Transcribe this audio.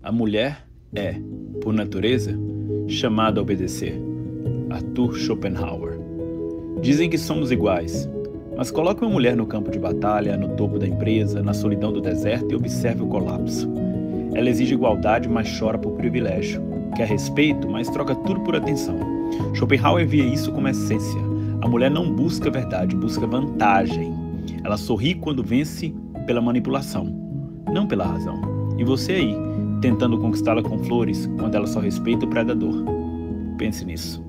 A mulher é, por natureza, chamada a obedecer. Arthur Schopenhauer. Dizem que somos iguais, mas coloque uma mulher no campo de batalha, no topo da empresa, na solidão do deserto e observe o colapso. Ela exige igualdade, mas chora por privilégio. Quer respeito, mas troca tudo por atenção. Schopenhauer via isso como essência. A mulher não busca verdade, busca vantagem. Ela sorri quando vence pela manipulação, não pela razão. E você aí, tentando conquistá-la com flores, quando ela só respeita o predador. Pense nisso.